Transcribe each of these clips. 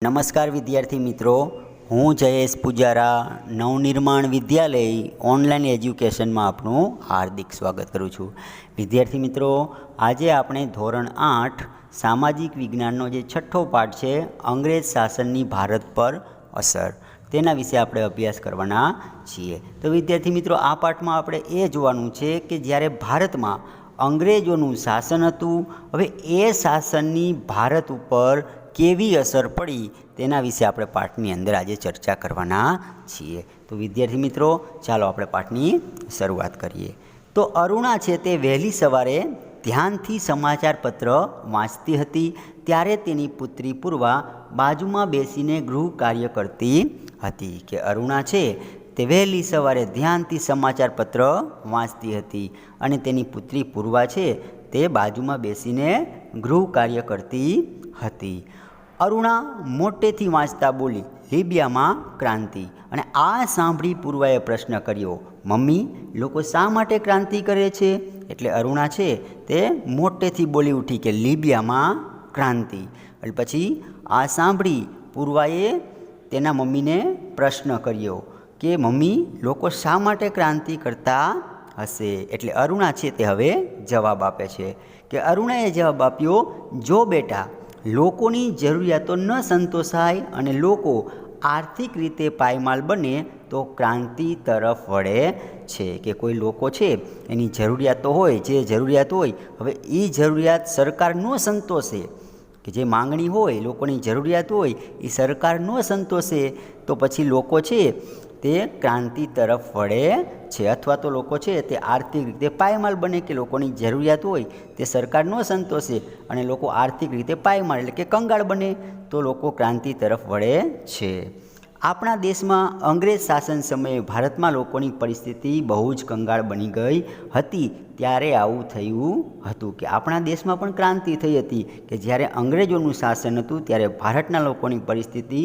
નમસ્કાર વિદ્યાર્થી મિત્રો, હું જયેશ પૂજારા નવનિર્માણ વિદ્યાલય ઓનલાઈન એજ્યુકેશનમાં આપનું હાર્દિક સ્વાગત કરું છું. વિદ્યાર્થી મિત્રો, આજે આપણે ધોરણ 8 સામાજિક વિજ્ઞાનનો જે છઠ્ઠો પાઠ છે અંગ્રેજ શાસનની ભારત પર અસર, તેના વિશે આપણે અભ્યાસ કરવાના છીએ. તો વિદ્યાર્થી મિત્રો, આ પાઠમાં આપણે એ જોવાનું છે કે જ્યારે ભારતમાં અંગ્રેજોનું શાસન હતું, હવે એ શાસનની ભારત ઉપર કેવી અસર પડી તેના વિશે આપણે પાઠની અંદર આજે ચર્ચા કરવાના છીએ. તો વિદ્યાર્થી મિત્રો, ચાલો આપણે પાઠની શરૂઆત કરીએ. તો અરુણા છે તે વહેલી સવારે ધ્યાનથી સમાચારપત્ર વાંચતી હતી ત્યારે તેની પુત્રી પૂર્વા બાજુમાં બેસીને ગૃહ કાર્ય કરતી હતી. કે અરુણા છે તે વહેલી સવારે ધ્યાનથી સમાચારપત્ર વાંચતી હતી અને તેની પુત્રી પૂર્વા છે તે બાજુમાં બેસીને ગૃહ કાર્ય કરતી હતી. અરુણા મોટેથી વાંચતા બોલી, લીબિયામાં ક્રાંતિ. અને આ સાંભળી પૂર્વાએ પ્રશ્ન કર્યો, મમ્મી, લોકો શા માટે ક્રાંતિ કરે છે? એટલે અરુણા છે તે મોટેથી બોલી ઉઠી કે લીબિયામાં ક્રાંતિ. એટલે પછી આ સાંભળી પૂર્વાએ તેના મમ્મીને પ્રશ્ન કર્યો કે મમ્મી, લોકો શા માટે ક્રાંતિ કરતા હશે? એટલે અરુણા છે તે હવે જવાબ આપે છે. કે અરુણાએ જવાબ આપ્યો, જો બેટા, લોકોની જરૂરિયાતો ન સંતોષાય અને લોકો આર્થિક રીતે પાયમાલ બને તો ક્રાંતિ તરફ વળે છે. કે કોઈ લોકો છે એની જરૂરિયાતો હોય, જે જરૂરિયાત હોય, હવે એ જરૂરિયાત સરકાર ન સંતોષે, કે જે માંગણી હોય, લોકોની જરૂરિયાત હોય, એ સરકાર ન સંતોષે તો પછી લોકો છે તે ક્રાંતિ તરફ વળે છે. અથવા તો લોકો છે તે આર્થિક રીતે પાયમાલ બને, કે લોકોની જરૂરિયાત હોય તે સરકાર ન સંતોષે અને લોકો આર્થિક રીતે પાયમાલ એટલે કે કંગાળ બને તો લોકો ક્રાંતિ તરફ વળે છે. આપણા દેશમાં અંગ્રેજ શાસન સમયે ભારતમાં લોકોની પરિસ્થિતિ બહુ જ કંગાળ બની ગઈ હતી. ત્યારે આવું થયું હતું કે આપણા દેશમાં પણ ક્રાંતિ થઈ હતી કે જ્યારે અંગ્રેજોનું શાસન હતું ત્યારે ભારતના લોકોની પરિસ્થિતિ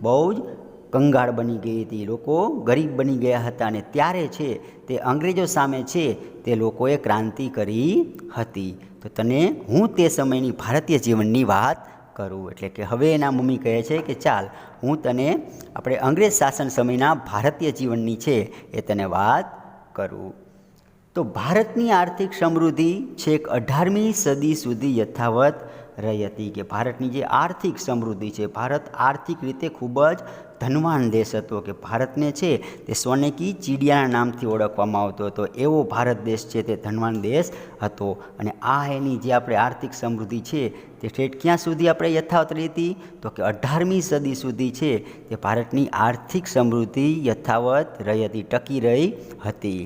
બહુ જ કંગાળ બની ગઈ હતી, લોકો ગરીબ બની ગયા હતા. અને ત્યારે છે તે અંગ્રેજો સામે છે તે લોકોએ ક્રાંતિ કરી હતી. તો તને હું તે સમયની ભારતીય જીવનની વાત કરું. એટલે કે હવે એના મમ્મી કહે છે કે ચાલ હું તને આપણે અંગ્રેજ શાસન સમયના ભારતીય જીવનની છે એ તને વાત કરું. તો ભારતની આર્થિક સમૃદ્ધિ છેક 18મી સદી સુધી યથાવત રહી હતી. કે ભારતની જે આર્થિક સમૃદ્ધિ છે, ભારત આર્થિક રીતે ખૂબ જ ધનવાન દેશ હતો. કે ભારતને છે તે સોને કી ચીડિયાના નામથી ઓળખવામાં આવતો હતો. એવો ભારત દેશ છે તે ધનવાન દેશ હતો. અને આ એની જે આપણે આર્થિક સમૃદ્ધિ છે તે ઠેઠ ક્યાં સુધી આપણે યથાવત રહી હતી? તો કે 18મી સદી સુધી છે તે ભારતની આર્થિક સમૃદ્ધિ યથાવત રહી હતી, ટકી રહી હતી.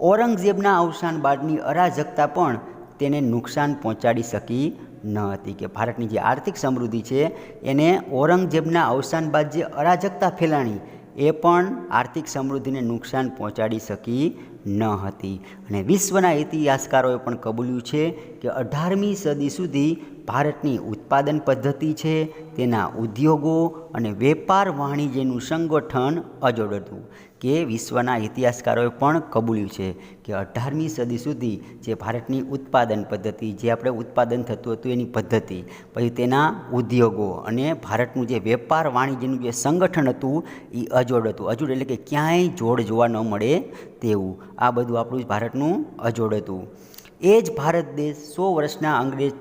ઔરંગઝેબના અવસાન બાદની અરાજકતા પણ તેને નુકસાન પહોંચાડી શકી ન હતી. કે ભારતની જે આર્થિક સમૃદ્ધિ છે એને ઔરંગઝેબના અવસાન બાદ જે અરાજકતા ફેલાણી એ પણ આર્થિક સમૃદ્ધિને નુકસાન પહોંચાડી શકી ન હતી. અને વિશ્વના ઇતિહાસકારોએ પણ કબૂલ્યું છે કે 18મી સદી સુધી ભારતની ઉત્પાદન પદ્ધતિ છે, તેના ઉદ્યોગો અને વેપાર વાણિજ્યનું સંગઠન અજોડ હતું. કે વિશ્વના ઇતિહાસકારોએ પણ કબૂલ્યું છે કે 18મી સદી સુધી જે ભારતની ઉત્પાદન પદ્ધતિ, જે આપણે ઉત્પાદન થતું હતું એની પદ્ધતિ, પછી તેના ઉદ્યોગો અને ભારતનું જે વેપાર વાણિજ્યનું જે સંગઠન હતું એ અજોડ હતું. અજોડ એટલે કે ક્યાંય જોડ જોવા ન મળે તેવું. આ બધું આપણું ભારતનું અજોડ હતું. એ જ ભારત દેશ 100 વર્ષના અંગ્રેજ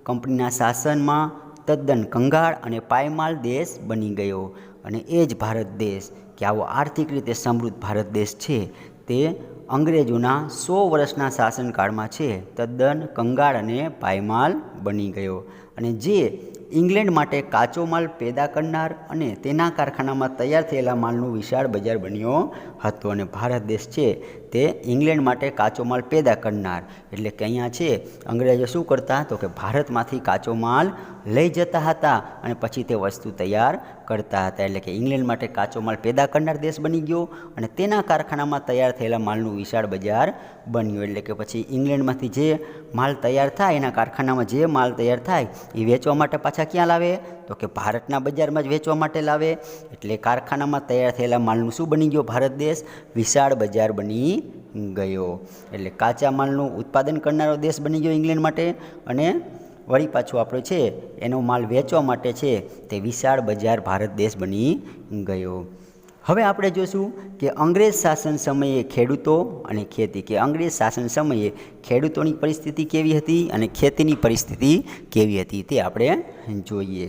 કંપનીના શાસનમાં તદ્દન કંગાળ અને પાયમાલ દેશ બની ગયો. અને એ જ ભારત દેશ, કે આવો આર્થિક રીતે સમૃદ્ધ ભારત દેશ છે તે અંગ્રેજોના 100 વર્ષના શાસનકાળમાં છે તદ્દન કંગાળ અને પાયમાલ બની ગયો. અને જે ઇંગ્લેન્ડ માટે કાચો માલ પેદા કરનાર અને તેના કારખાનામાં તૈયાર થયેલા માલનું વિશાળ બજાર બન્યો હતો. અને ભારત દેશ છે તે ઇંગ્લેન્ડ માટે કાચો માલ પેદા કરનાર, એટલે કે અહીંયા છે અંગ્રેજો શું કરતા? તો કે ભારતમાંથી કાચો માલ લઈ જતા હતા અને પછી તે વસ્તુ તૈયાર કરતા હતા. એટલે કે ઇંગ્લેન્ડ માટે કાચો માલ પેદા કરનાર દેશ બની ગયો અને તેના કારખાનામાં તૈયાર થયેલા માલનું વિશાળ બજાર બન્યું. એટલે કે પછી ઇંગ્લેન્ડમાંથી જે માલ તૈયાર થાય, એના કારખાનામાં જે માલ તૈયાર થાય એ વેચવા માટે પાછા ક્યાં લાવે? તો કે ભારતના બજારમાં જ વેચવા માટે લાવે. એટલે કારખાનામાં તૈયાર થયેલા માલનું શું બની ગયો? ભારત દેશ વિશાળ બજાર બની ગયો. એટલે કાચા માલનું ઉત્પાદન કરનારો દેશ બની ગયો ઇંગ્લેન્ડ માટે, અને વળી પાછું આપણો છે એનો માલ વેચવા માટે છે તે વિશાળ બજાર ભારત દેશ બની ગયો. હવે આપણે જોઈશું કે અંગ્રેજ શાસન સમયે ખેડૂતો અને ખેતી, કે અંગ્રેજ શાસન સમયે ખેડૂતોની પરિસ્થિતિ કેવી હતી અને ખેતીની પરિસ્થિતિ કેવી હતી તે આપણે જોઈએ.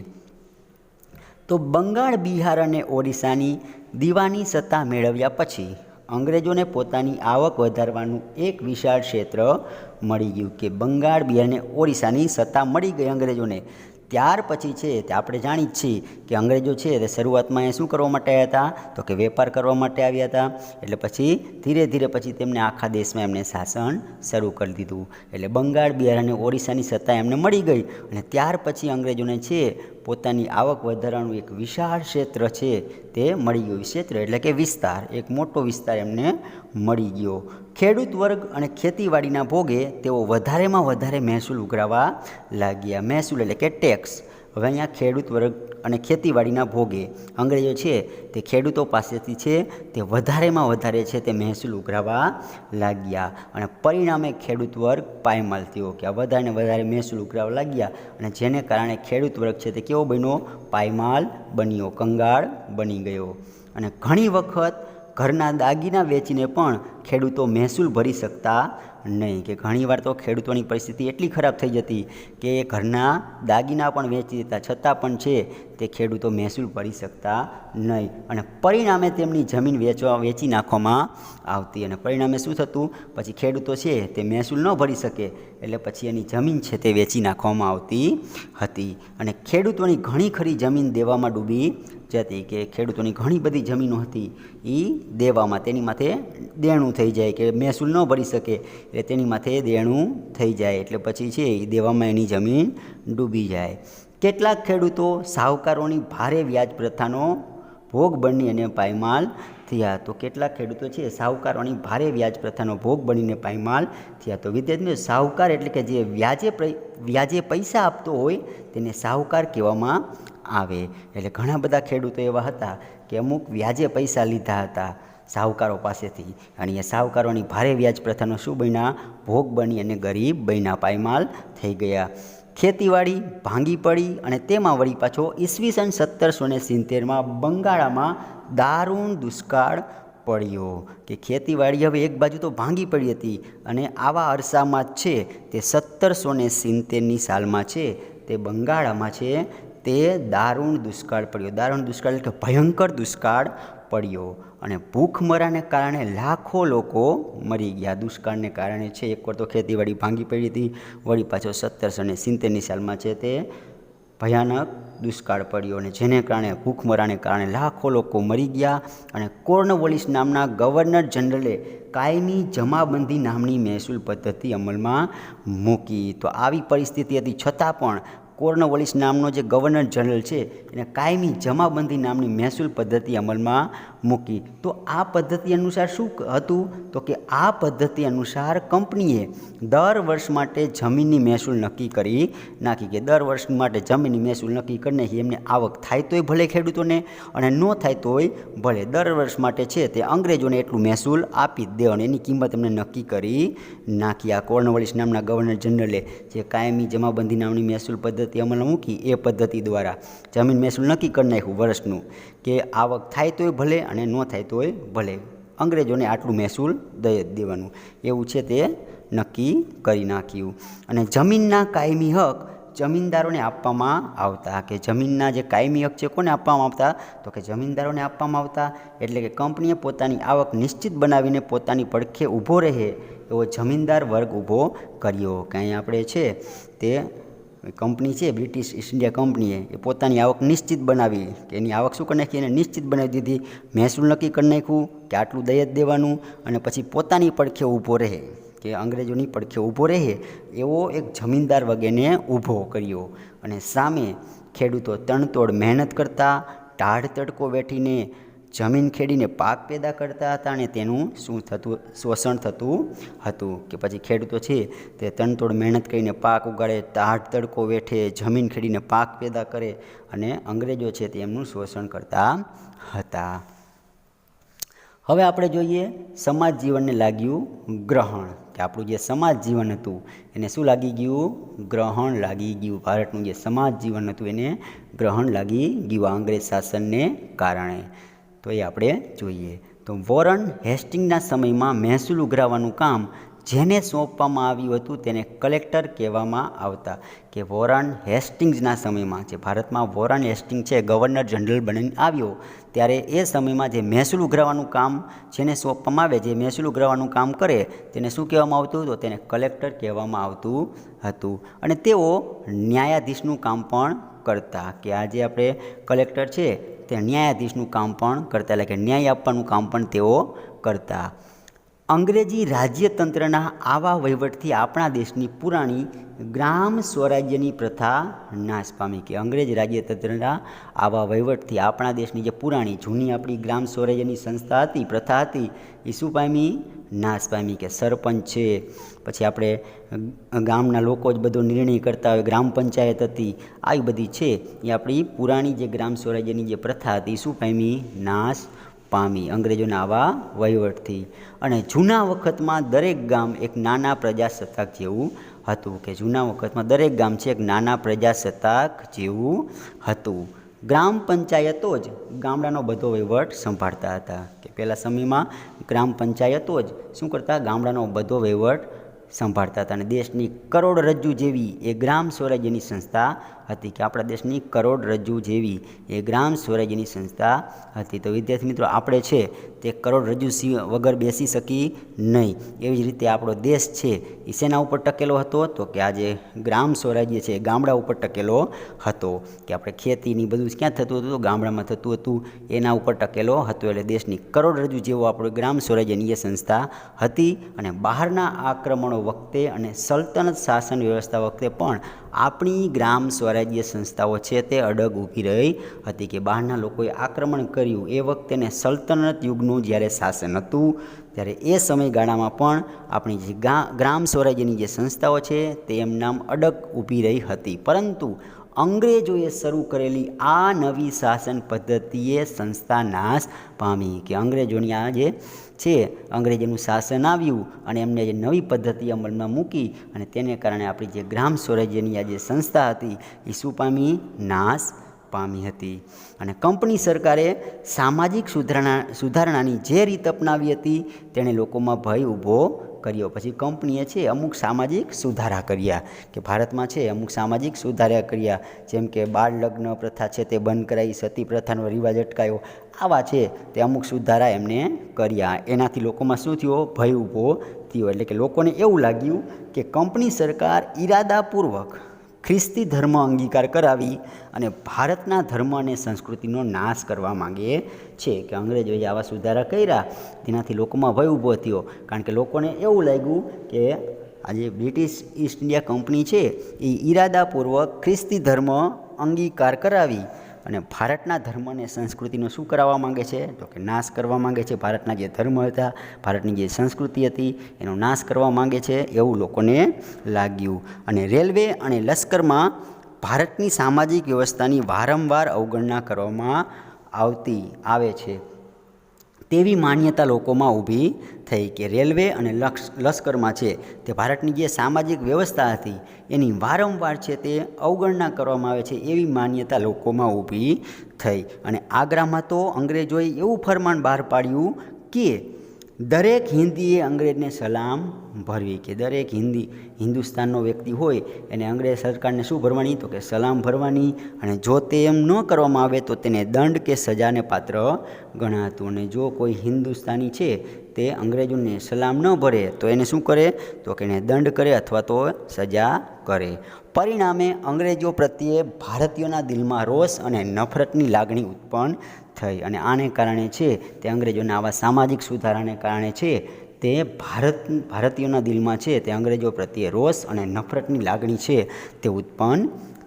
તો બંગાળ, બિહાર અને ઓડિશાની દીવાની સત્તા મેળવ્યા પછી અંગ્રેજોને પોતાની આવક વધારવાનું એક વિશાળ ક્ષેત્ર મળી ગયું, કે બંગાળ, બિહાર અને ઓડિશાની સત્તા મળી ગઈ અંગ્રેજોને. ત્યાર પછી છે તે આપણે જાણી જ છીએ કે અંગ્રેજો છે તે શરૂઆતમાં એ શું કરવા માટે આવ્યા હતા, તો કે વેપાર કરવા માટે આવ્યા હતા. એટલે પછી ધીરે ધીરે પછી તેમને આખા દેશમાં એમને શાસન શરૂ કરી દીધું. એટલે બંગાળ, બિહાર અને ઓડિશાની સત્તા એમને મળી ગઈ અને ત્યાર પછી અંગ્રેજોને છે પોતાની આવક વધારવાનું એક વિશાળ ક્ષેત્ર છે તે મળી ગયું. ક્ષેત્ર એટલે કે વિસ્તાર, એક મોટો વિસ્તાર એમને મળી ગયો. ખેડૂત વર્ગ અને ખેતીવાડીના ભોગે તેઓ વધારેમાં વધારે મહેસૂલ ઉઘરાવવા લાગ્યા. મહેસૂલ એટલે કે ટેક્સ. હવે અહીંયા ખેડૂત વર્ગ અને ખેતીવાડીના ભોગે અંગ્રેજો છે તે ખેડૂતો પાસેથી છે તે વધારેમાં વધારે છે તે મહેસૂલ ઉઘરાવવા લાગ્યા અને પરિણામે ખેડૂત વર્ગ પાયમાલ થયો, કે આ વધારે વધારે મહેસૂલ ઉઘરાવવા લાગ્યા અને જેને કારણે ખેડૂત વર્ગ છે તે કેવો બન્યો, પાયમાલ બન્યો, કંગાળ બની ગયો. અને ઘણી વખત ઘરના દાગીના વેચીને પણ ખેડૂતો મહેસૂલ ભરી શકતા નહીં, કે ઘણીવાર તો ખેડૂતોની પરિસ્થિતિ એટલી ખરાબ થઈ જતી કે ઘરના દાગીના પણ વેચી દેતા છતાં પણ છે તે ખેડૂતો મહેસૂલ ભરી શકતા નહીં અને પરિણામે તેમની જમીન વેચી નાખવામાં આવતી અને પરિણામે શું થતું, પછી ખેડૂતો છે તે મહેસૂલ ન ભરી શકે એટલે પછી એની જમીન છે તે વેચી નાખવામાં આવતી હતી અને ખેડૂતોની ઘણી ખરી જમીન દેવામાં ડૂબી જતી, કે ખેડૂતોની ઘણી બધી જમીનો હતી એ દેવામાં, તેની માથે દેણું થઈ જાય, કે મહેસૂલ ન ભરી શકે એટલે તેની માથે દેણું થઈ જાય એટલે પછી છે એ દેવામાં એની જમીન ડૂબી જાય. કેટલાક ખેડૂતો સાહુકારોની ભારે વ્યાજ પ્રથાનો ભોગ બની અને પાયમાલ થયા. તો કેટલાક ખેડૂતો છે સાહુકારોની ભારે વ્યાજ પ્રથાનો ભોગ બનીને પાયમાલ થયા. તો વિદ્યાર્થીઓ, સાહુકાર એટલે કે જે વ્યાજે પૈસા આપતો હોય તેને સાહુકાર કહેવામાં આવે. એટલે ઘણા બધા ખેડૂતો એવા હતા કે અમુક વ્યાજે પૈસા લીધા હતા સાહુકારો પાસેથી અને એ સાહુકારોની ભારે વ્યાજ પ્રથાનો શું બન્યા, ભોગ બની અને ગરીબ બન્યા, પાયમાલ થઈ ગયા. ખેતીવાડી ભાંગી પડી અને તેમાં વળી પાછો ઈસવીસન 1770માં બંગાળમાં દારૂણ દુષ્કાળ પડ્યો, કે ખેતીવાડી હવે એક બાજુ તો ભાંગી પડી હતી અને આવા અરસામાં છે તે 1770ની સાલમાં છે તે બંગાળમાં છે તે દારૂણ દુષ્કાળ પડ્યો. દારૂણ દુષ્કાળ એટલે કે ભયંકર દુષ્કાળ પડ્યો અને ભૂખમરાને કારણે લાખો લોકો મરી ગયા. દુષ્કાળને કારણે છે એકવાર તો ખેતીવાડી ભાંગી પડી હતી, વળી પાછો 1770ની સાલમાં છે તે ભયાનક દુષ્કાળ પડ્યો અને જેને કારણે ભૂખમરાને કારણે લાખો લોકો મરી ગયા અને કોર્નવોલિસ નામના ગવર્નર જનરલે કાયમી જમાબંધી નામની મહેસૂલ પદ્ધતિ અમલમાં મૂકી. તો આવી પરિસ્થિતિ હતી છતાં પણ કોર્નવોલિસ નામનો જે ગવર્નર જનરલ છે એને કાયમી જમાબંધી નામની મહેસૂલ પદ્ધતિ અમલમાં મૂકી. તો આ પદ્ધતિ અનુસાર શું હતું, તો કે આ પદ્ધતિ અનુસાર કંપનીએ દર વર્ષ માટે જમીનની મહેસૂલ નક્કી કરી નાખી, કે દર વર્ષ માટે જમીનની મહેસૂલ નક્કી કરી નાખી. એમને આવક થાય તોય ભલે ખેડૂતોને અને ન થાય તોય ભલે, દર વર્ષ માટે છે તે અંગ્રેજોને એટલું મહેસૂલ આપી જ દેવાનું, એની કિંમત એમને નક્કી કરી નાખી. આ કોર્નવોલિસ નામના ગવર્નર જનરલે જે કાયમી જમાબંધી નામની મહેસૂલ પદ્ધતિ અમલમાં મૂકી એ પદ્ધતિ દ્વારા જમીન મહેસૂલ નક્કી કરી નાખ્યું વર્ષનું, કે આવક થાય તોય ભલે અને ન થાય તોય ભલે, અંગ્રેજોને આટલું મહેસૂલ દઈ જ દેવાનું, એવું છે તે નક્કી કરી નાખ્યું. અને જમીનના કાયમી હક જમીનદારોને આપવામાં આવતા, કે જમીનના જે કાયમી હક છે કોને આપવામાં આવતા, તો કે જમીનદારોને આપવામાં આવતા. એટલે કે કંપનીએ પોતાની આવક નિશ્ચિત બનાવીને પોતાની પડખે ઊભો રહે એવો જમીનદાર વર્ગ ઊભો કર્યો. કે અહીંયા આપણે છે તે કંપની છે બ્રિટિશ ઈસ્ટ ઇન્ડિયા કંપનીએ એ પોતાની આવક નિશ્ચિત બનાવી, કે એની આવક શું કરી નાખી, એને નિશ્ચિત બનાવી દીધી, મહેસૂલ નક્કી કરી નાખ્યું કે આટલું દઈ જ દેવાનું અને પછી પોતાની પડખે ઊભો રહે, કે અંગ્રેજોની પડખે ઊભો રહે એવો એક જમીનદાર વર્ગને ઊભો કર્યો. અને સામે ખેડૂતો તણતોડ મહેનત કરતા, ટાઢ તડકો વેઠીને જમીન ખેડીને પાક પેદા કરતા હતા અને તેનું શું થતું, શોષણ થતું હતું. કે પછી ખેડૂતો છે તે તણતોડ મહેનત કરીને પાક ઉગાડે, ટાઢ તડકો વેઠે, જમીન ખેડીને પાક પેદા કરે અને અંગ્રેજો છે તે એમનું શોષણ કરતા હતા. હવે આપણે જોઈએ સમાજ જીવનને લાગ્યું ગ્રહણ, કે આપણું જે સમાજ જીવન હતું એને શું લાગી ગયું? ગ્રહણ લાગી ગયું. ભારતનું જે સમાજ જીવન હતું એને ગ્રહણ લાગી ગયું અંગ્રેજ શાસનને કારણે. તો એ આપણે જોઈએ. તો વોરન હેસ્ટિંગ્સના સમયમાં મહેસૂલ ઉઘરાવવાનું કામ જેને સોંપવામાં આવ્યું હતું તેને કલેક્ટર કહેવામાં આવતા. કે વોરન હેસ્ટિંગ્સના સમયમાં, જે ભારતમાં વોરન હેસ્ટિંગ્સ છે ગવર્નર જનરલ બનીને આવ્યો, ત્યારે એ સમયમાં જે મહેસૂલ ઉઘરાવવાનું કામ જેને સોંપવામાં આવે, જે મહેસૂલ ઉઘરાવવાનું કામ કરે તેને શું કહેવામાં આવતું? તો તેને કલેક્ટર કહેવામાં આવતું હતું. અને તેઓ ન્યાયાધીશનું કામ પણ કરતા. કે આ જે આપણે કલેક્ટર છે તે ન્યાયાધીશનું કામ પણ કરતા, એટલે કે ન્યાય આપવાનું કામ પણ તેઓ કરતા. અંગ્રેજી રાજ્યતંત્રના આવા વહીવટથી આપણા દેશની પુરાણી ગ્રામ સ્વરાજ્યની પ્રથા નાશ પામી. કે અંગ્રેજ રાજ્યતંત્રના આવા વહીવટથી આપણા દેશની જે પુરાણી જૂની આપણી ગ્રામ સ્વરાજ્યની સંસ્થા હતી, પ્રથા હતી, એ શું પામી? નાશ પામી. કે સરપંચ છે, પછી આપણે ગામના લોકો જ બધો નિર્ણય કરતા હોય, ગ્રામ પંચાયત હતી, આવી બધી છે એ આપણી પુરાણી જે ગ્રામ સ્વરાજ્યની જે પ્રથા હતી શું પામી? નાશ પામી અંગ્રેજોના આવા વહીવટથી. અને જૂના વખતમાં દરેક ગામ એક નાના પ્રજાસત્તાક જેવું હતું. કે જૂના વખતમાં દરેક ગામ છે એક નાના પ્રજાસત્તાક જેવું હતું. ગ્રામ પંચાયતો જ ગામડાનો બધો વહીવટ સંભાળતા હતા. કે પહેલાં સમયમાં ગ્રામ પંચાયતો જ શું કરતા? ગામડાનો બધો વહીવટ સંભાળતા હતા. અને દેશની કરોડરજ્જુ જેવી એ ગ્રામ સ્વરાજ્યની સંસ્થા હતી. કે આપણા દેશની કરોડરજ્જુ જેવી એ ગ્રામ સ્વરાજ્યની સંસ્થા હતી. તો વિદ્યાર્થી મિત્રો, આપણે છે તે કરોડરજ્જુ વગર બેસી શકી નહીં. એવી જ રીતે આપણો દેશ છે એ શેના ઉપર ટકેલો હતો? તો કે આ જે ગ્રામ સ્વરાજ્ય છે ગામડા ઉપર ટકેલો હતો. કે આપણે ખેતીની બધું ક્યાં થતું હતું? તો ગામડામાં થતું હતું, એના ઉપર ટકેલો હતો. એટલે દેશની કરોડરજ્જુ જેવો આપણો ગ્રામ સ્વરાજ્યની એ સંસ્થા હતી. અને બહારના આક્રમણો વખતે અને સલ્તનત શાસન વ્યવસ્થા વખતે પણ આપણી ગ્રામ સ્વરાજ્ય સંસ્થાઓ છે તે અડગ ઊભી રહી હતી. કે બહારના લોકોએ આક્રમણ કર્યું એ વખતે ને સલ્તનત યુગનું જ્યારે શાસન હતું ત્યારે એ સમયગાળામાં પણ આપણી જે ગ્રામ સ્વરાજ્યની જે સંસ્થાઓ છે તે એમનામ અડગ ઊભી રહી હતી. પરંતુ અંગ્રેજોએ શરૂ કરેલી આ નવી શાસન પદ્ધતિએ સંસ્થા નાશ પામી. કે અંગ્રેજોની આ જે છે અંગ્રેજોનું શાસન આવ્યું અને એમને જે નવી પદ્ધતિ અમલમાં મૂકી અને તેને કારણે આપણી જે ગ્રામ સ્વરાજ્યની આ જે સંસ્થા હતી એ શું પામી? નાશ પામી હતી. અને કંપની સરકારે સામાજિક સુધારણાની જે રીત અપનાવી હતી તેણે લોકોમાં ભય ઊભો કર્યો. પછી કંપનીએ છે અમુક સામાજિક સુધારા કર્યા. કે ભારતમાં છે અમુક સામાજિક સુધારા કર્યા, જેમ કે બાળ લગ્ન પ્રથા છે તે બંધ કરાવી, સતી પ્રથાનો રિવાજ અટકાયો. આવા છે તે અમુક સુધારા એમને કર્યા. એનાથી લોકોમાં શું થયો? ભય ઊભો થયો. એટલે કે લોકોને એવું લાગ્યું કે કંપની સરકાર ઈરાદાપૂર્વક ખ્રિસ્તી ધર્મ અંગીકાર કરાવી અને ભારતના ધર્મ અને સંસ્કૃતિનો નાશ કરવા માંગે છે. કે અંગ્રેજોએ આવા સુધારા કર્યા તેનાથી લોકોમાં ભય ઊભો થયો. કારણ કે લોકોને એવું લાગ્યું કે આજે બ્રિટિશ ઈસ્ટ ઇન્ડિયા કંપની છે એ ઈરાદાપૂર્વક ખ્રિસ્તી ધર્મ અંગીકાર કરાવી અને ભારતના ધર્મ અને સંસ્કૃતિનો શું કરાવવા માંગે છે? તો કે નાશ કરવા માંગે છે. ભારતના જે ધર્મ હતા, ભારતની જે સંસ્કૃતિ હતી એનો નાશ કરવા માંગે છે એવું લોકોને લાગ્યું. અને રેલવે અને લશ્કરમાં ભારતની સામાજિક વ્યવસ્થાની વારંવાર અવગણના કરવામાં આવે છે તેવી માન્યતા લોકોમાં ઊભી થઈ. કે રેલવે અને લશ્કરમાં છે તે ભારતની જે સામાજિક વ્યવસ્થા હતી એની વારંવાર છે તે અવગણના કરવામાં આવે છે એવી માન્યતા લોકોમાં ઊભી થઈ. અને આગ્રામાં તો અંગ્રેજોએ એવું ફરમાન બહાર પાડ્યું કે દરેક હિન્દીએ અંગ્રેજને સલામ ભરવી. કે દરેક હિન્દુસ્તાનનો વ્યક્તિ હોય એને અંગ્રેજ સરકારને શું ભરવાની? તો કે સલામ ભરવાની. અને જો તે એમ ન કરવામાં આવે તો તેને દંડ કે સજાને પાત્ર ગણાતું. અને જો કોઈ હિન્દુસ્તાની છે તે અંગ્રેજોને સલામ ન ભરે તો એને શું કરે? તો કે એને દંડ કરે અથવા તો સજા કરે. પરિણામે અંગ્રેજો પ્રત્યે ભારતીયોના દિલમાં રોષ અને નફરતની લાગણી ઉત્પન્ન થઈ. અને આને કારણે છે તે અંગ્રેજોના આવા સામાજિક સુધારાને કારણે છે તે ભારતીયોના દિલમાં છે તે અંગ્રેજો પ્રત્યે રોષ અને નફરતની લાગણી છે તે ઉત્પન્ન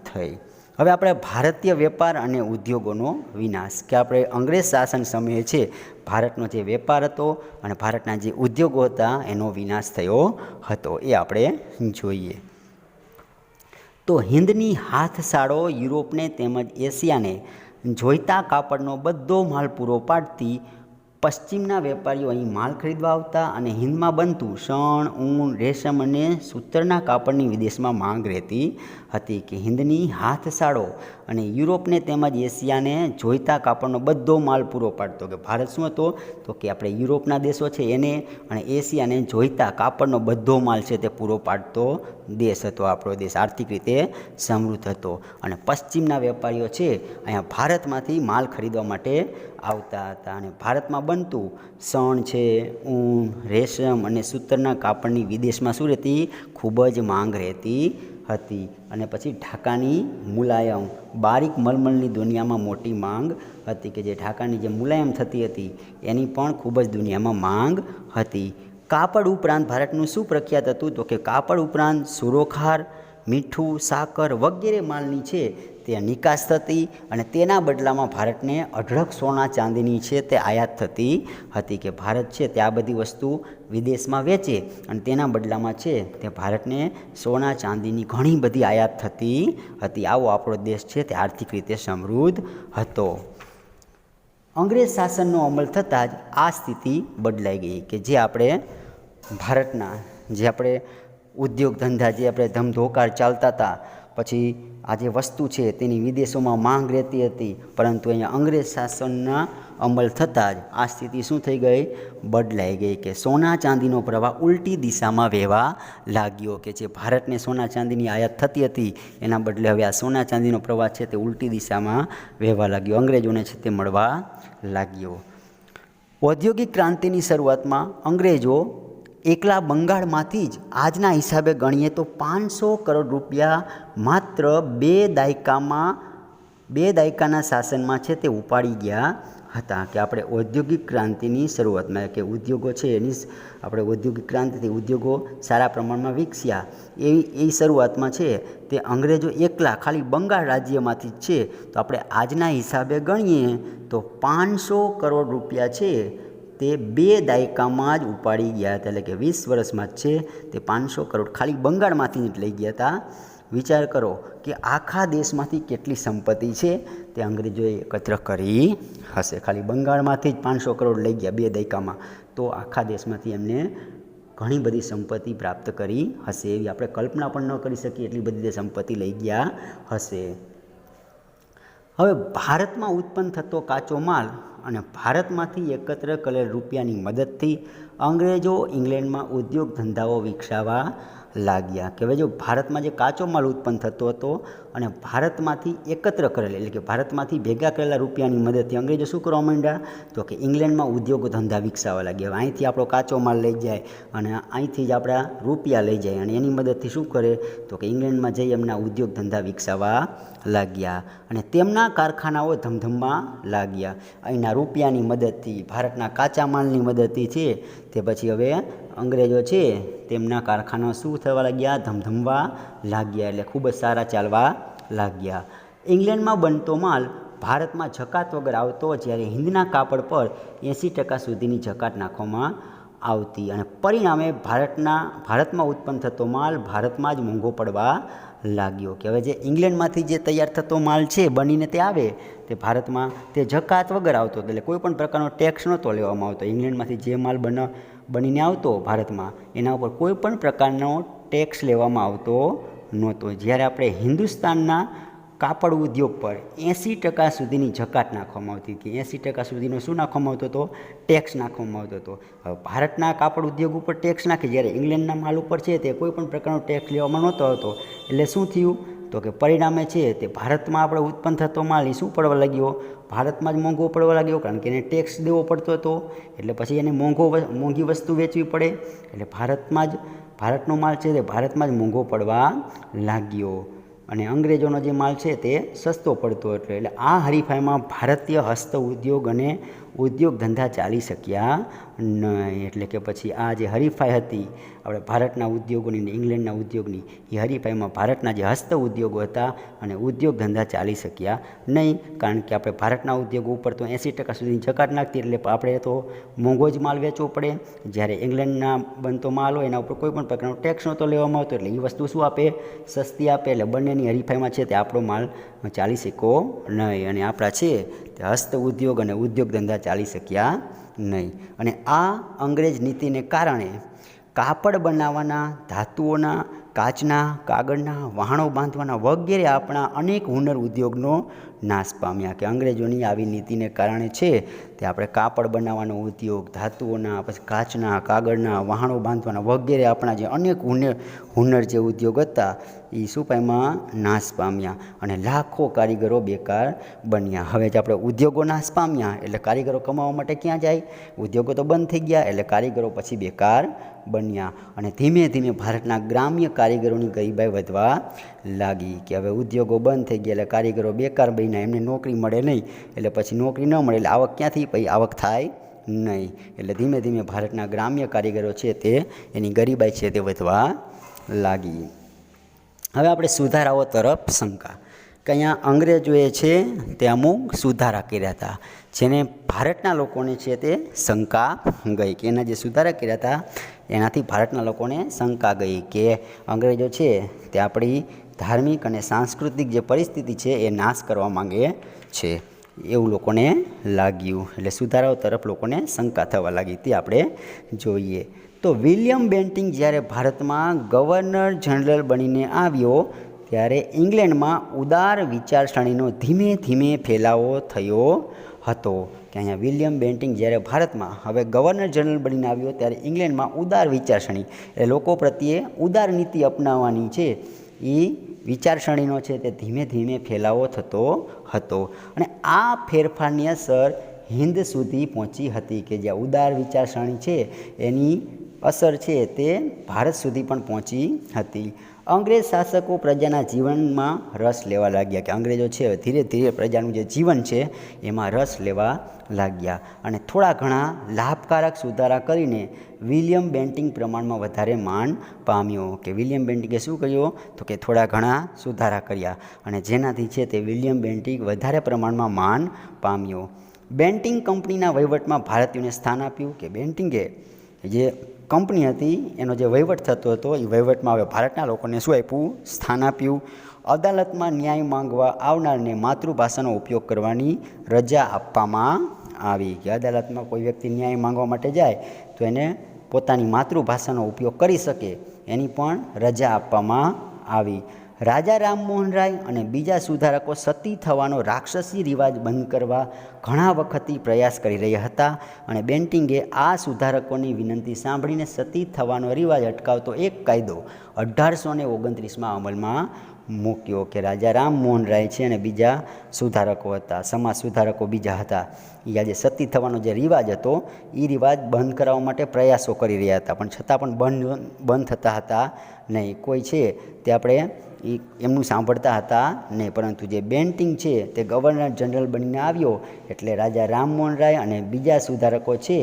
થઈ. હવે આપણે ભારતીય વેપાર અને ઉદ્યોગોનો વિનાશ. કે આપણે અંગ્રેજ શાસન સમયે છે ભારતનો જે વેપાર હતો અને ભારતના જે ઉદ્યોગો હતા એનો વિનાશ થયો હતો એ આપણે જોઈએ. તો હિન્દની હાથસાળો યુરોપને તેમજ એશિયાને જોઈતા કાપડનો બધો માલ પૂરો પાડતી પશ્ચિમના વેપારીઓ અહીં માલ ખરીદવા આવતા અને હિંદમાં બનતું શણ, ઊન, રેશમ અને સૂતરના કાપડની વિદેશમાં માંગ રહેતી હતી કે હિંદની હાથશાળો અને યુરોપને તેમજ એશિયાને જોઈતા કાપડનો બધો માલ પૂરો પાડતો. કે ભારત શું હતો તો કે આપણે યુરોપના દેશો છે એને અને એશિયાને જોઈતા કાપડનો બધો માલ છે તે પૂરો પાડતો દેશ હતો. આપણો દેશ આર્થિક રીતે સમૃદ્ધ હતો અને પશ્ચિમના વેપારીઓ છે અહીંયા ભારતમાંથી માલ ખરીદવા માટે આવતા હતા અને ભારતમાં બનતું શણ છે, ઊન, રેશમ અને સૂતરના કાપડની વિદેશમાં શું રહેતી? ખૂબ જ માંગ રહેતી હતી. અને પછી ઢાકાની મુલાયમ બારીક મલમલની દુનિયામાં મોટી માંગ હતી કે જે ઢાકાની જે મુલાયમ થતી હતી એની પણ ખૂબ જ દુનિયામાં માંગ હતી. કાપડ ઉપરાંત ભારતનું શું પ્રખ્યાત હતું તો કે કાપડ ઉપરાંત સુરોખાર, મીઠું, સાકર વગેરે માલની છે તે નિકાસ થતી અને તેના બદલામાં ભારતને અઢળક સોના ચાંદીની છે તે આયાત થતી હતી. કે ભારત છે તે આ બધી વસ્તુ વિદેશમાં વેચે અને તેના બદલામાં છે તે ભારતને સોના ચાંદીની ઘણી બધી આયાત થતી હતી. આવો આપણો દેશ છે તે આર્થિક રીતે સમૃદ્ધ હતો. અંગ્રેજ શાસનનો અમલ થતાં જ આ સ્થિતિ બદલાઈ ગઈ કે જે આપણે ભારતના જે આપણે ઉદ્યોગ ધંધા જે આપણે ધમધોકાર ચાલતા હતા, પછી આ જે વસ્તુ છે તેની વિદેશોમાં માંગ રહેતી હતી, પરંતુ અહીંયા અંગ્રેજ શાસનના અમલ થતાં જ આ સ્થિતિ શું થઈ ગઈ? બદલાઈ ગઈ કે સોના ચાંદીનો પ્રવાહ ઉલટી દિશામાં વહેવા લાગ્યો. કે જે ભારતને સોના ચાંદીની આયાત થતી હતી એના બદલે હવે આ સોના ચાંદીનો પ્રવાહ છે તે ઉલટી દિશામાં વહેવા લાગ્યો, અંગ્રેજોને છે તે મળવા લાગ્યો. ઔદ્યોગિક ક્રાંતિની શરૂઆતમાં અંગ્રેજો એકલા બંગાળમાંથી જ આજના હિસાબે ગણીએ તો 500 કરોડ રૂપિયા માત્ર બે દાયકાના શાસનમાં છે તે ઉપાડી ગયા હતા. કે આપણે ઔદ્યોગિક ક્રાંતિની શરૂઆતમાં કે ઉદ્યોગો છે એની આપણે ઔદ્યોગિક ક્રાંતિથી ઉદ્યોગો સારા પ્રમાણમાં વિકસ્યા એ શરૂઆતમાં છે તે અંગ્રેજો એકલા ખાલી બંગાળ રાજ્યમાંથી જ છે તો આપણે આજના હિસાબે ગણીએ તો 500 કરોડ રૂપિયા છે તે બે દાયકામાં જ ઉપાડી ગયા હતા. એટલે કે 20 વર્ષમાં જ છે તે 500 કરોડ ખાલી બંગાળમાંથી જ લઈ ગયા હતા. વિચાર કરો કે આખા દેશમાંથી કેટલી સંપત્તિ છે તે અંગ્રેજોએ એકત્ર કરી હશે. ખાલી બંગાળમાંથી જ 500 કરોડ લઈ ગયા બે દાયકામાં, તો આખા દેશમાંથી એમને ઘણી બધી સંપત્તિ પ્રાપ્ત કરી હશે. એવી આપણે કલ્પના પણ ન કરી શકીએ એટલી બધી સંપત્તિ લઈ ગયા હશે. હવે ભારતમાં ઉત્પન્ન થતો કાચો માલ અને ભારતમાંથી એકત્ર કરેલ રૂપિયાની મદદથી અંગ્રેજો ઇંગ્લેન્ડમાં ઉદ્યોગ ધંધાઓ વિકસાવવા લાગ્યા. કે હવે જો ભારતમાં જે કાચો માલ ઉત્પન્ન થતો હતો અને ભારતમાંથી એકત્ર કરેલ એટલે કે ભારતમાંથી ભેગા કરેલા રૂપિયાની મદદથી અંગ્રેજો શું કરવા માંડ્યા તો કે ઇંગ્લેન્ડમાં ઉદ્યોગ ધંધા વિકસાવવા લાગ્યા. અહીંથી આપણો કાચો માલ લઈ જાય અને અહીંથી જ આપણા રૂપિયા લઈ જાય અને એની મદદથી શું કરે તો કે ઇંગ્લેન્ડમાં જઈ એમના ઉદ્યોગ ધંધા વિકસાવવા લાગ્યા અને તેમના કારખાનાઓ ધમધમવા લાગ્યા. અહીંના રૂપિયાની મદદથી, ભારતના કાચા માલની મદદથી છે તે પછી હવે અંગ્રેજો છે તેમના કારખાના શું થવા લાગ્યા? ધમધમવા લાગ્યા. એટલે ખૂબ જ સારા ચાલવા લાગ્યા. ઇંગ્લેન્ડમાં બનતો માલ ભારતમાં જકાત વગર આવતો, જ્યારે હિંદના કાપડ પર 80% સુધીની જકાત નાખવામાં આવતી અને પરિણામે ભારતમાં ઉત્પન્ન થતો માલ ભારતમાં જ મોંઘો પડવા લાગ્યો. કે હવે જે ઇંગ્લેન્ડમાંથી જે તૈયાર થતો માલ છે બનીને તે આવે તે ભારતમાં તે જકાત વગર આવતો, એટલે કોઈ પણ પ્રકારનો ટેક્સ નહોતો લેવામાં આવતો. ઇંગ્લેન્ડમાંથી જે માલ બનીને આવતો ભારતમાં એના ઉપર કોઈ પણ પ્રકારનો ટેક્સ લેવામાં આવતો નહોતો. જ્યારે આપણે હિન્દુસ્તાનના કાપડ ઉદ્યોગ પર 80% સુધીની જકાત નાખવામાં આવતી હતી. 80% સુધીનો શું નાખવામાં આવતો હતો? ટેક્સ નાખવામાં આવતો હતો. હવે ભારતના કાપડ ઉદ્યોગ ઉપર ટેક્સ નાખે, જ્યારે ઇંગ્લેન્ડના માલ ઉપર છે તે કોઈ પણ પ્રકારનો ટેક્સ લેવામાં નહોતો આવતો. એટલે શું થયું તો કે પરિણામે છે તે ભારતમાં આપણે ઉત્પન્ન થતો માલ એ શું પડવા લાગ્યો? ભારતમાં જ મોંઘો પડવા લાગ્યો, કારણ કે એને ટેક્સ દેવો પડતો હતો. એટલે પછી એને મોંઘી વસ્તુ વેચવી પડે, એટલે ભારતનો માલ છે તે ભારતમાં જ મોંઘો પડવા લાગ્યો અને અંગ્રેજોનો જે માલ છે તે સસ્તો પડતો હતો. એટલે આ હરીફાઈમાં ભારતીય હસ્ત ઉદ્યોગ અને ઉદ્યોગ ધંધા ચાલી શક્યા નહીં. એટલે કે પછી આ જે હરીફાઈ હતી આપણે ભારતના ઉદ્યોગોની અને ઇંગ્લેન્ડના ઉદ્યોગની, એ હરીફાઈમાં ભારતના જે હસ્ત ઉદ્યોગો હતા અને ઉદ્યોગ ધંધા ચાલી શક્યા નહીં, કારણ કે આપણે ભારતના ઉદ્યોગો ઉપર તો 80% સુધીની જકાત નાખતી, એટલે આપણે તો મોંઘો જ માલ વેચવો પડે. જ્યારે ઇંગ્લેન્ડના બનતો માલ હોય એના ઉપર કોઈ પણ પ્રકારનો ટેક્સ નહોતો લેવામાં આવતો, એટલે એ વસ્તુ શું આપે? સસ્તી આપે. એટલે બંનેની હરીફાઈમાં છે તે આપણો માલ ચાલી શક્યો નહીં અને આપણા છે તે હસ્ત ઉદ્યોગ અને ઉદ્યોગ ધંધા ચાલી શક્યા નહીં. અને આ અંગ્રેજ નીતિને કારણે કાપડ બનાવવાના, ધાતુઓના, કાચના, કાગળના, વહાણો બાંધવાના વગેરે આપણા અનેક હુનર ઉદ્યોગનો નાશ પામ્યા. કે અંગ્રેજોની આવી નીતિને કારણે છે તે આપણે કાપડ બનાવવાનો ઉદ્યોગ, ધાતુઓના, પછી કાચના, કાગળના, વહાણો બાંધવાના વગેરે આપણા જે અનેક હુનર જે ઉદ્યોગ હતા એ શું પામ્યા? નાશ પામ્યા. અને લાખો કારીગરો બેકાર બન્યા. હવે જ આપણે ઉદ્યોગો નાશ પામ્યા એટલે કારીગરો કમાવા માટે ક્યાં જાય? ઉદ્યોગો તો બંધ થઈ ગયા એટલે કારીગરો પછી બેકાર બન્યા. અને ધીમે ધીમે ભારતના ગ્રામ્ય કારીગરોની ગરીબાઈ વધવા લાગી. કે હવે ઉદ્યોગો બંધ થઈ ગયા એટલે કારીગરો બેકાર બન્યા, એમને નોકરી મળે નહીં એટલે પછી નોકરી ન મળે એટલે આવક ક્યાંથી? પછી આવક થાય નહીં. એટલે ધીમે ધીમે ભારતના ગ્રામ્ય કારીગરો છે તે એની ગરીબાઈ છે તે વધવા લાગી. હવે આપણે સુધારાઓ તરફ શંકા કે અહીંયા અંગ્રેજોએ છે તે અમુક સુધારા કર્યા હતા જેને ભારતના લોકોને છે તે શંકા ગઈ. કે એના જે સુધારા કર્યા હતા એનાથી ભારતના લોકોને શંકા ગઈ કે અંગ્રેજો છે તે આપણી ધાર્મિક અને સાંસ્કૃતિક જે પરિસ્થિતિ છે એ નાશ કરવા માંગે છે એવું લોકોને લાગ્યું. એટલે સુધારાઓ તરફ લોકોને શંકા થવા લાગી. તે આપણે જોઈએ તો વિલિયમ બેન્ટિંક જ્યારે ભારતમાં ગવર્નર જનરલ બનીને આવ્યો ત્યારે ઇંગ્લેન્ડમાં ઉદાર વિચારસરણીનો ધીમે ધીમે ફેલાવો થયો હતો. કે અહીંયા વિલિયમ બેન્ટિંક જ્યારે ભારતમાં હવે ગવર્નર જનરલ બનીને આવ્યો ત્યારે ઇંગ્લેન્ડમાં ઉદાર વિચારસરણી એટલે લોકો પ્રત્યે ઉદાર નીતિ અપનાવવાની છે એ વિચારસરણીનો છે તે ધીમે ધીમે ફેલાવો થતો હતો. અને આ ફેરફારની અસર હિન્દ સુધી પહોંચી હતી. કે જ્યાં ઉદાર વિચારસરણી છે એની અસર છે તે ભારત સુધી પણ પહોંચી હતી. અંગ્રેજ શાસકો પ્રજાના જીવનમાં રસ લેવા લાગ્યા. કે અંગ્રેજો છે ધીરે ધીરે પ્રજાનું જે જીવન છે એમાં રસ લેવા લાગ્યા અને થોડા ઘણા લાભકારક સુધારા કરીને વિલિયમ બેન્ટિંક પ્રમાણમાં વધારે માન પામ્યો. કે વિલિયમ બેન્ટિંકે શું કર્યું? તો કે થોડા ઘણા સુધારા કર્યા અને જેનાથી છે તે વિલિયમ બેન્ટિંક વધારે પ્રમાણમાં માન પામ્યો. બેન્ટિંક કંપનીના વહીવટમાં ભારતીયોને સ્થાન આપ્યું. કે બેન્ટિંકે જે કંપની હતી એનો જે વહીવટ થતો હતો એ વહીવટમાં હવે ભારતના લોકોને શું આપ્યું? સ્થાન આપ્યું. અદાલતમાં ન્યાય માંગવા આવનારને માતૃભાષાનો ઉપયોગ કરવાની રજા આપવામાં આવી. કે અદાલતમાં કોઈ વ્યક્તિ ન્યાય માંગવા માટે જાય તો એને પોતાની માતૃભાષાનો ઉપયોગ કરી શકે એની પણ રજા આપવામાં આવી. રાજા રામમોહન રાય અને બીજા સુધારકો સતી થવાનો રાક્ષસી રિવાજ બંધ કરવા ઘણા વખતથી પ્રયાસ કરી રહ્યા હતા અને બેન્ટિંગે આ સુધારકોની વિનંતી સાંભળીને સતી થવાનો રિવાજ અટકાવતો એક કાયદો 1829માં અમલમાં મૂક્યો. કે રાજા રામમોહન રાય છે અને બીજા સુધારકો હતા, સમાજ સુધારકો બીજા હતા, એ આજે સતી થવાનો જે રિવાજ હતો એ રિવાજ બંધ કરાવવા માટે પ્રયાસો કરી રહ્યા હતા પણ છતાં પણ બંધ થતા હતા નહીં. કોઈ છે તે આપણે એમનું સાંભળતા હતા નહીં. પરંતુ જે બેન્ટિંક છે તે ગવર્નર જનરલ બનીને આવ્યો એટલે રાજા રામમોહન રાય અને બીજા સુધારકો છે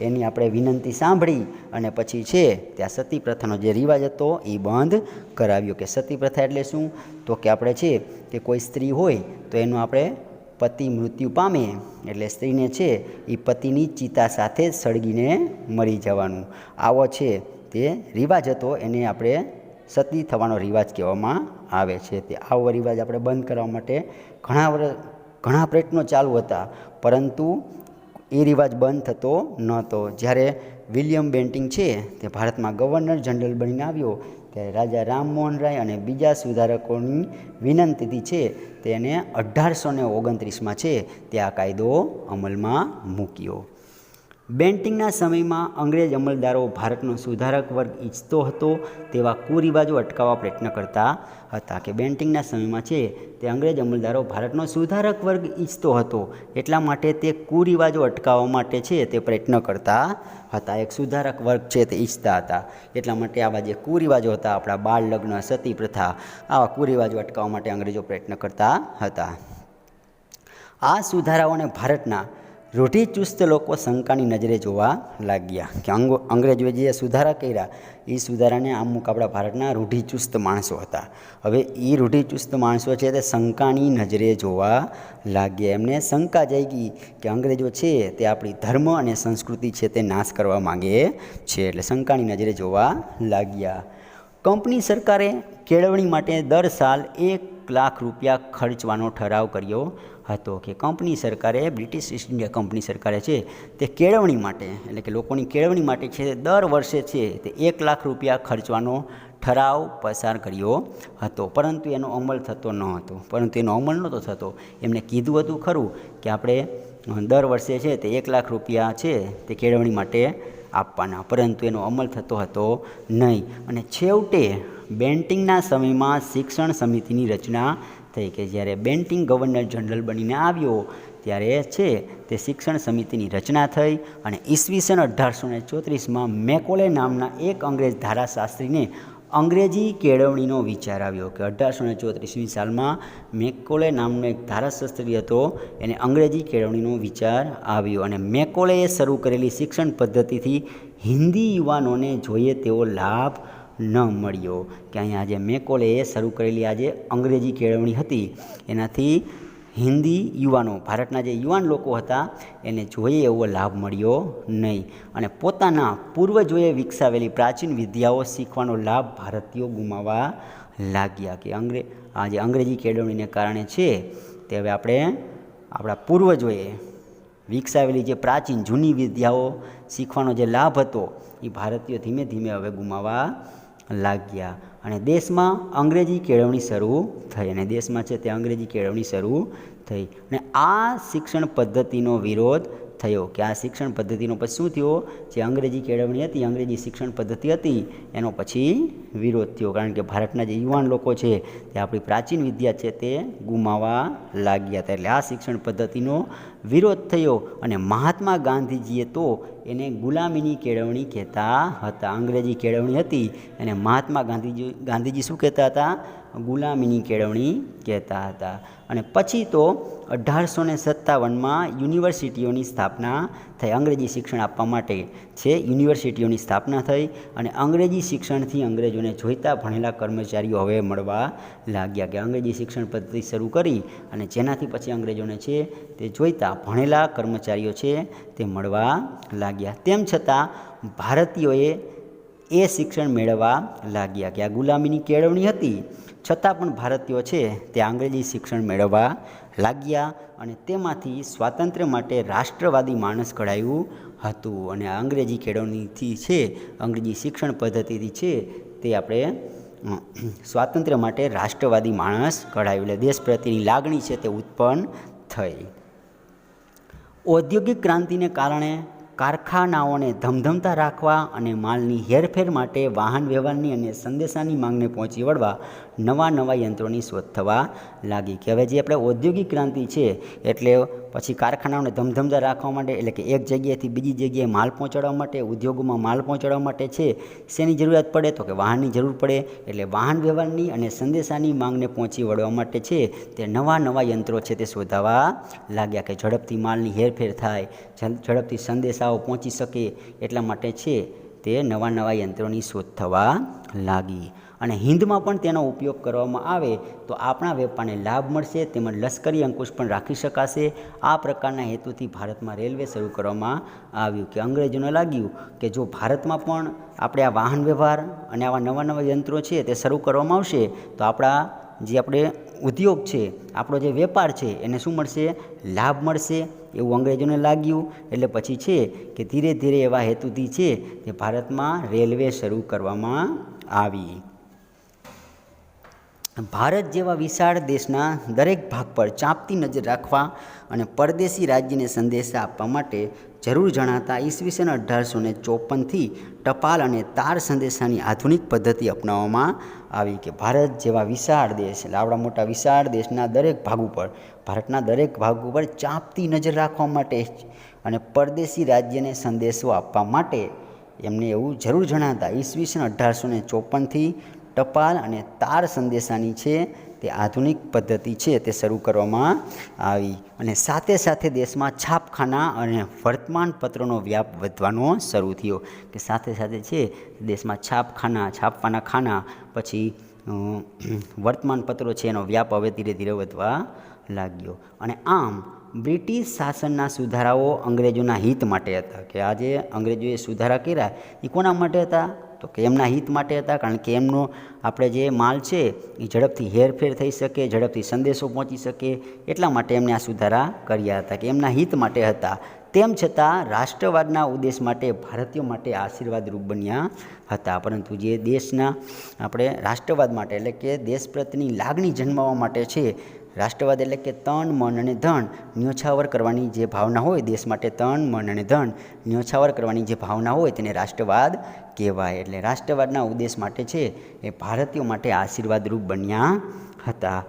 એની આપણે વિનંતી સાંભળી અને પછી છે ત્યાં સતી પ્રથાનો જે રિવાજ હતો એ બંધ કરાવ્યો. કે સતી પ્રથા એટલે શું? તો કે આપણે છે કે કોઈ સ્ત્રી હોય તો એનું આપણે પતિ મૃત્યુ પામે એટલે સ્ત્રીને છે એ પતિની ચિતા સાથે જ સળગીને મરી જવાનું આવો છે તે રિવાજ હતો. એને આપણે સતી થવાનો રિવાજ કહેવામાં આવે છે. તે આવો રિવાજ આપણે બંધ કરવા માટે ઘણા પ્રયત્નો ચાલુ હતા પરંતુ એ રિવાજ બંધ થતો નહોતો. જ્યારે વિલિયમ બેન્ટિંક છે તે ભારતમાં ગવર્નર જનરલ બનીને આવ્યો ત્યારે રાજા રામમોહન રાય અને બીજા સુધારકોની વિનંતીથી છે તેને 1829માં છે તે આ કાયદો અમલમાં મૂક્યો. બેન્ટિંકના સમયમાં અંગ્રેજ અમલદારો ભારતનો સુધારક વર્ગ ઈચ્છતો હતો તેવા કુરિવાજો અટકાવવા પ્રયત્ન કરતા હતા. કે બેન્ટિંકના સમયમાં છે તે અંગ્રેજ અમલદારો ભારતનો સુધારક વર્ગ ઈચ્છતો હતો એટલા માટે તે કુરિવાજો અટકાવવા માટે છે તે પ્રયત્ન કરતા હતા. એક સુધારક વર્ગ છે તે ઈચ્છતા હતા એટલા માટે આવા જે કુરિવાજો હતા, આપણા બાળ લગ્ન, સતી પ્રથા, આવા કુરિવાજો અટકાવવા માટે અંગ્રેજો પ્રયત્ન કરતા હતા. આ સુધારાઓને ભારતના રૂઢિચુસ્ત લોકો શંકાની નજરે જોવા લાગ્યા. કે અંગ્રેજોએ જે સુધારા કર્યા એ સુધારાને અમુક આપણા ભારતના રૂઢિચુસ્ત માણસો હતા. હવે એ રૂઢિચુસ્ત માણસો છે તે શંકાની નજરે જોવા લાગ્યા. એમને શંકા જાગી કે અંગ્રેજો છે તે આપણી ધર્મ અને સંસ્કૃતિ છે તે નાશ કરવા માંગે છે એટલે શંકાની નજરે જોવા લાગ્યા. કંપની સરકારે કેળવણી માટે દર સાલ 1 લાખ રૂપિયા ખર્ચવાનો ઠરાવ કર્યો હતો કે કંપની સરકારે, બ્રિટિશ ઈસ્ટ ઇન્ડિયા કંપની સરકારે છે તે કેળવણી માટે, એટલે કે લોકોની કેળવણી માટે છે દર વર્ષે છે તે 1 લાખ રૂપિયા ખર્ચવાનો ઠરાવ પસાર કર્યો હતો. પરંતુ એનો અમલ થતો ન હતો. નહોતો થતો. એમને કીધું હતું ખરું કે આપણે દર વર્ષે છે તે 1 લાખ રૂપિયા છે તે કેળવણી માટે આપવાના, પરંતુ એનો અમલ થતો હતો નહીં. અને છેવટે બેન્ટિંગના સમયમાં શિક્ષણ સમિતિની રચના થઈ કે જ્યારે બેન્ટિંગ ગવર્નર જનરલ બનીને આવ્યો ત્યારે છે તે શિક્ષણ સમિતિની રચના થઈ. અને ઈસવીસન 1834માં મેકોલે નામના એક અંગ્રેજ ધારાશાસ્ત્રીને અંગ્રેજી કેળવણીનો વિચાર આવ્યો કે 1834 સાલમાં મેકોલે નામનો એક ધારાશાસ્ત્રી હતો, એને અંગ્રેજી કેળવણીનો વિચાર આવ્યો. અને મેકોલેએ શરૂ કરેલી શિક્ષણ પદ્ધતિથી હિન્દી યુવાનોને જોઈએ તેવો લાભ ન મળ્યો. કે અહીંયા આજે મેકોલેએ શરૂ કરેલી આજે અંગ્રેજી કેળવણી હતી એનાથી હિન્દી યુવાનો, ભારતના જે યુવાન લોકો હતા એને જોઈએ એવો લાભ મળ્યો નહીં. અને પોતાના પૂર્વજોએ વિકસાવેલી પ્રાચીન વિદ્યાઓ શીખવાનો લાભ ભારતીયો ગુમાવવા લાગ્યા. કે આજે અંગ્રેજી કેળવણીને કારણે છે તે હવે આપણે આપણા પૂર્વજોએ વિકસાવેલી જે પ્રાચીન જૂની વિદ્યાઓ શીખવાનો જે લાભ હતો એ ભારતીયો ધીમે ધીમે હવે ગુમાવવા લાગ્યા. અને દેશમાં અંગ્રેજી કેળવણી શરૂ થઈ. અને દેશમાં છે તે અંગ્રેજી કેળવણી શરૂ થઈ. અને આ શિક્ષણ પદ્ધતિનો વિરોધ થયો કે આ શિક્ષણ પદ્ધતિનો પછી શું થયો, જે અંગ્રેજી કેળવણી હતી, અંગ્રેજી શિક્ષણ પદ્ધતિ હતી એનો પછી વિરોધ થયો. કારણ કે ભારતના જે યુવાન લોકો છે તે આપણી પ્રાચીન વિદ્યા છે તે ગુમાવવા લાગ્યા હતા. એટલે આ શિક્ષણ પદ્ધતિનો વિરોધ થયો. અને મહાત્મા ગાંધીજીએ તો એને ગુલામીની કેળવણી કહેતા હતા. અંગ્રેજી કેળવણી હતી અને મહાત્મા ગાંધીજી શું કહેતા હતા, ગુલામીની કેળવણી કહેતા હતા. અને પછી તો 1857માં યુનિવર્સિટીઓની સ્થાપના થઈ. અંગ્રેજી શિક્ષણ આપવા માટે છે યુનિવર્સિટીઓની સ્થાપના થઈ. અને અંગ્રેજી શિક્ષણથી અંગ્રેજોને જોઈતા ભણેલા કર્મચારીઓ હવે મળવા લાગ્યા. કે અંગ્રેજી શિક્ષણ પદ્ધતિ શરૂ કરી અને જેનાથી પછી અંગ્રેજોને છે તે જોઈતા ભણેલા કર્મચારીઓ છે તે મળવા લાગ્યા. તેમ છતાં ભારતીયોએ એ શિક્ષણ મેળવવા લાગ્યા. કે આ ગુલામીની કેળવણી હતી છતાં પણ ભારતીયો છે તે અંગ્રેજી શિક્ષણ મેળવવા લાગ્યા. અને તેમાંથી સ્વાતંત્ર્ય માટે રાષ્ટ્રવાદી માણસ ઘડાયું હતું. અને આ અંગ્રેજી કેળવણીથી છે, અંગ્રેજી શિક્ષણ પદ્ધતિથી છે તે આપણે સ્વાતંત્ર્ય માટે રાષ્ટ્રવાદી માણસ ઘડાયું. એટલે દેશ પ્રત્યેની લાગણી છે તે ઉત્પન્ન થઈ. ઔદ્યોગિક ક્રાંતિને કારણે કારખાનાઓને ધમધમતા રાખવા અને માલની હેરફેર માટે વાહન વ્યવહારની અને સંદેશાની માંગને પહોંચી વળવા નવા યંત્રોની શોધ થવા લાગી. કે હવે જે આપણે ઔદ્યોગિક ક્રાંતિ છે એટલે પછી કારખાનાઓને ધમધમતા રાખવા માટે, એટલે કે એક જગ્યાએથી બીજી જગ્યાએ માલ પહોંચાડવા માટે, ઉદ્યોગોમાં માલ પહોંચાડવા માટે છે શેની જરૂરિયાત પડે, તો કે વાહનની જરૂર પડે. એટલે વાહન વ્યવહારની અને સંદેશાની માંગને પહોંચી વળવા માટે છે તે નવા યંત્રો છે તે શોધાવા લાગ્યા. કે ઝડપથી માલની હેરફેર થાય, ઝડપથી સંદેશાઓ પહોંચી શકે એટલા માટે છે તે નવા યંત્રોની શોધ થવા લાગી. અને હિન્દમાં પણ તેનો ઉપયોગ કરવામાં આવે તો આપણા વેપારને લાભ મળશે, તેમજ લશ્કરી અંકુશ પણ રાખી શકાશે. આ પ્રકારના હેતુથી ભારતમાં રેલવે શરૂ કરવામાં આવ્યું. કે અંગ્રેજોને લાગ્યું કે જો ભારતમાં પણ આપણે આ વાહન વ્યવહાર અને આવા નવા યંત્રો છે તે શરૂ કરવામાં આવશે તો આપણા જે આપણે ઉદ્યોગ છે, આપણો જે વેપાર છે એને શું મળશે, લાભ મળશે એવું અંગ્રેજોને લાગ્યું. એટલે પછી છે કે ધીરે ધીરે એવા હેતુથી છે તે ભારતમાં રેલવે શરૂ કરવામાં આવી. ભારત જેવા વિશાળ દેશના દરેક ભાગ પર ચાંપતી નજર રાખવા અને પરદેશી રાજ્યને સંદેશા આપવા માટે જરૂર જણાતા ઈસવીસન 1854થી ટપાલ અને તાર સંદેશાની આધુનિક પદ્ધતિ અપનાવવામાં આવી. કે ભારત જેવા વિશાળ દેશ, એટલે આવડા મોટા વિશાળ દેશના દરેક ભાગ ઉપર, ભારતના દરેક ભાગ ઉપર ચાંપતી નજર રાખવા માટે અને પરદેશી રાજ્યને સંદેશો આપવા માટે એમને એવું જરૂર જણાતા ઈસવીસન 1854થી ટપાલ અને તાર સંદેશાની છે તે આધુનિક પદ્ધતિ છે તે શરૂ કરવામાં આવી. અને સાથે સાથે દેશમાં છાપખાના અને વર્તમાનપત્રોનો વ્યાપ વધવાનો શરૂ થયો. કે સાથે સાથે છે દેશમાં છાપવાના ખાના, પછી વર્તમાનપત્રો છે એનો વ્યાપ હવે ધીરે ધીરે વધવા લાગ્યો. અને આમ બ્રિટિશ શાસનના સુધારાઓ અંગ્રેજોના હિત માટે હતા. કે આજે અંગ્રેજોએ સુધારા કર્યા એ કોના માટે હતા, તો તો કે એમના હિત માટે હતા, કારણ કે એમનો આપણે જે માલ છે એ ઝડપથી હેરફેર થઈ શકે, ઝડપથી સંદેશો પહોંચી શકે, એટલા માટે એમણે આ સુધારા કર્યા હતા કે એમના હિત માટે હતા. તેમ છતાં રાષ્ટ્રવાદના ઉદ્દેશ માટે ભારતીયો માટે આશીર્વાદરૂપ બન્યા હતા. પરંતુ જે દેશના આપણે રાષ્ટ્રવાદ માટે એટલે કે દેશ પ્રત્યેની લાગણી જન્માવવા માટે છે, રાષ્ટ્રવાદ એટલે કે તન મન અને ધન ન્યોછાવર કરવાની જે ભાવના હોય, દેશ માટે તન મન અને ધન ન્યોછાવર કરવાની જે ભાવના હોય તેને રાષ્ટ્રવાદ કહેવાય. એટલે રાષ્ટ્રવાદના ઉદ્દેશ માટે છે એ ભારતીયો માટે આશીર્વાદરૂપ બન્યા હતા.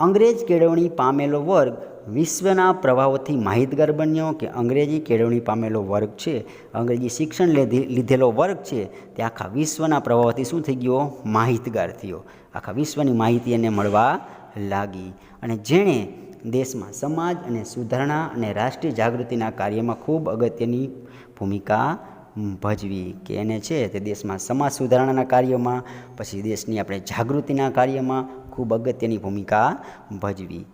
અંગ્રેજ કેળવણી પામેલો વર્ગ વિશ્વના પ્રભાવોથી માહિતગાર બન્યો કે અંગ્રેજી કેળવણી પામેલો વર્ગ છે, અંગ્રેજી શિક્ષણ લીધેલો વર્ગ છે, તે આખા વિશ્વના પ્રભાવોથી શું થઈ ગયો? માહિતગાર થયો. આખા વિશ્વની માહિતી એને મળવા લાગી. અને જેણે દેશમાં સમાજ અને સુધારણા અને રાષ્ટ્રીય જાગૃતિના કાર્યમાં ખૂબ અગત્યની ભૂમિકા ભજવી કે એને છે તે દેશમાં સમાજ સુધારણાના કાર્યમાં, પછી દેશની આપણે જાગૃતિના કાર્યમાં ખૂબ અગત્યની ભૂમિકા ભજવી.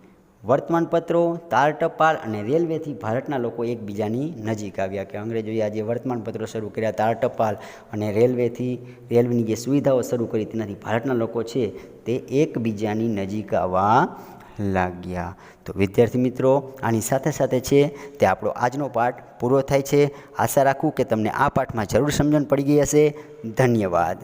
વર્તમાનપત્રો, તાર ટપાલ અને રેલવેથી ભારતના લોકો એકબીજાની નજીક આવ્યા કે અંગ્રેજોએ આજે વર્તમાનપત્રો શરૂ કર્યા, તાર ટપાલ અને રેલવેની જે સુવિધાઓ શરૂ કરી તેનાથી ભારતના લોકો છે તે એકબીજાની નજીક આવવા લાગ્યા. તો વિદ્યાર્થી મિત્રો, આની સાથે સાથે છે તે આપણો આજનો પાઠ પૂરો થાય છે. આશા રાખું કે તમને આ પાઠમાં જરૂર સમજણ પડી ગઈ હશે. ધન્યવાદ.